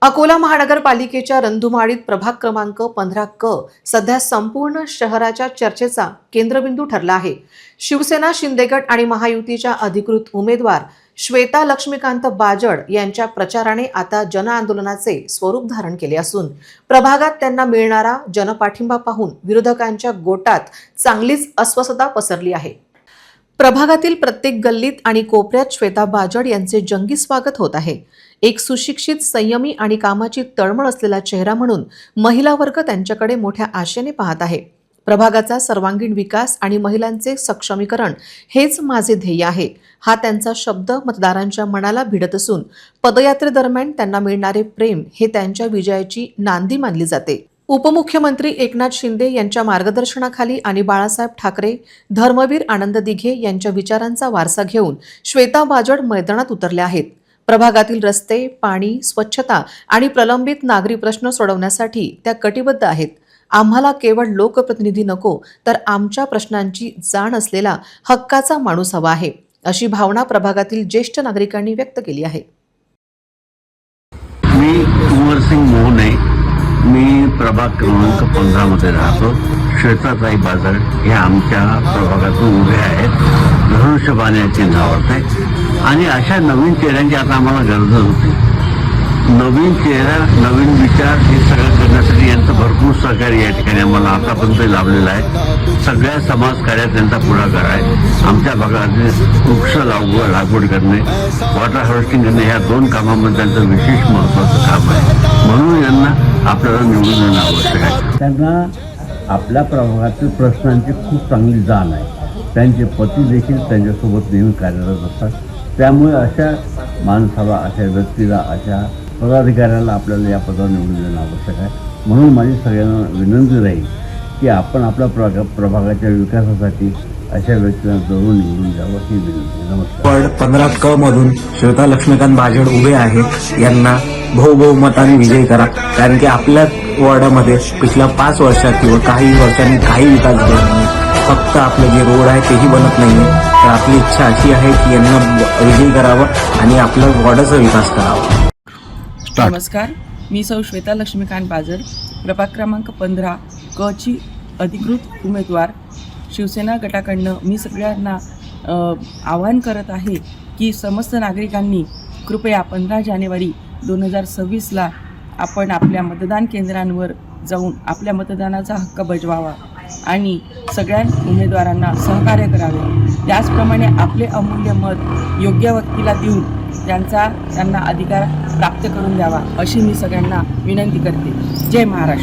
अकोला महानगरपालिकेच्या रंधुमाळीत प्रभाग क्रमांक 15 सध्या संपूर्ण शहराच्या चर्चेचा केंद्रबिंदू ठरला आहे। शिवसेना शिंदेगड आणि महायुतीच्या अधिकृत उमेदवार श्वेता लक्ष्मीकांत बाजड यांच्या प्रचाराने आता जनआंदोलनाचे स्वरूप धारण केले असून प्रभागात त्यांना मिळणारा जनपाठिंबा पाहून विरोधकांच्या गोटात चांगलीच अस्वस्थता पसरली आहे। प्रभागातील प्रत्येक गल्लीत आणि कोपऱ्यात श्वेता बाजड यांचे जंगी स्वागत होत आहे। एक सुशिक्षित, संयमी आणि कामाची तळमळ असलेला चेहरा म्हणून महिला वर्ग त्यांच्याकडे मोठ्या आशेने पाहत आहे। प्रभागाचा सर्वांगीण विकास आणि महिलांचे सक्षमीकरण हेच माझे ध्येय आहे, हा त्यांचा शब्द मतदारांच्या मनाला भिडत असून पदयात्रेदरम्यान त्यांना मिळणारे प्रेम हे त्यांच्या विजयाची नांदी मानली जाते। उपमुख्यमंत्री एकनाथ शिंदे यांच्या मार्गदर्शनाखाली आणि बाळासाहेब ठाकरे, धर्मवीर आनंद दिघे यांच्या विचारांचा वारसा घेऊन श्वेता बाजड मैदानात उतरल्या आहेत। प्रभागातील रस्ते, पाणी, स्वच्छता आणि प्रलंबित नागरी प्रश्न सोडवण्यासाठी त्या कटिबद्ध आहेत। आम्हाला केवळ लोकप्रतिनिधी नको, तर आमच्या प्रश्नांची जाण असलेला हक्काचा माणूस हवा आहे, अशी भावना प्रभागातील ज्येष्ठ नागरिकांनी व्यक्त केली आहे। मी कुंवरसिंग मोहने, मी प्रभाग क्रमांक 15 मध्ये राहतो। श्वेताताई बाजड हे आमच्या प्रभागातून उभे आहेत, धनुष्यबाणाची नावाचे, आणि अशा नवीन चेहऱ्यांची आता आम्हाला गरज होती। नवीन चेहरा, नवीन विचार हे सगळं करण्यासाठी यांचं भरपूर सहकार्य या ठिकाणी आम्हाला आतापर्यंत लाभलेलं आहे। सगळ्या समाजकार्यात त्यांचा पुढाकार आहे। आमच्या भागातील वृक्ष लागवड करणे, वॉटर हार्वेस्टिंग करणे, ह्या दोन कामामध्ये त्यांचं विशेष महत्त्वाचं काम आहे। म्हणून यांना आपल्याला निवडून देणं आवश्यक आहे। त्यांना आपल्या प्रभागातील प्रश्नांची खूप चांगली जाण आहे। त्यांचे पती देखील त्यांच्यासोबत नेहमी कार्यरत असतात। त्यामुळे अशा माणसाला, अशा व्यक्तीला, अशा पदाधिकाऱ्याला आपल्याला या पदावर निवडून देणं आवश्यक आहे। म्हणून माझी सगळ्यांना विनंती राहील की आपण आपल्या प्रभागाच्या विकासासाठी अशा व्यक्तींना जरूर निवडून द्यावं ही विनंती। नमस्कार। वार्ड 15 मधून श्वेता लक्ष्मीकांत बाजड उभे आहेत। यांना बहुमताने विजयी करा, कारण की आपल्या वॉर्डामध्ये पिछल्या 5 वर्षात किंवा काही वर्षांनी काही विकास झाला नाही। फक्त आपले जे रोड आहे तेही बनत नाहीये। तर आपली इच्छा अशी आहे की यांना विजयी करावं आणि आपल्या वॉर्डाचा विकास करावा। नमस्कार, मी सौ श्वेता लक्ष्मीकांत बाजड, प्रभाग क्रमांक 15 क ची अधिकृत उमेदवार शिवसेना गटाकडनं मी सगळ्यांना आवाहन करत आहे की समस्त नागरिकांनी कृपया 15 जानेवारी 2026ला आपण आपल्या मतदान केंद्रांवर जाऊन आपल्या मतदानाचा हक्क बजवावा आणि सगळ्या उमेदवारांना सहकार्य करावे। त्याचप्रमाणे आपले अमूल्य मत योग्य व्यक्तीला देऊन त्यांना अधिकार प्राप्त करून द्यावा, अशी मी सगळ्यांना विनंती करते। जय महाराष्ट्र।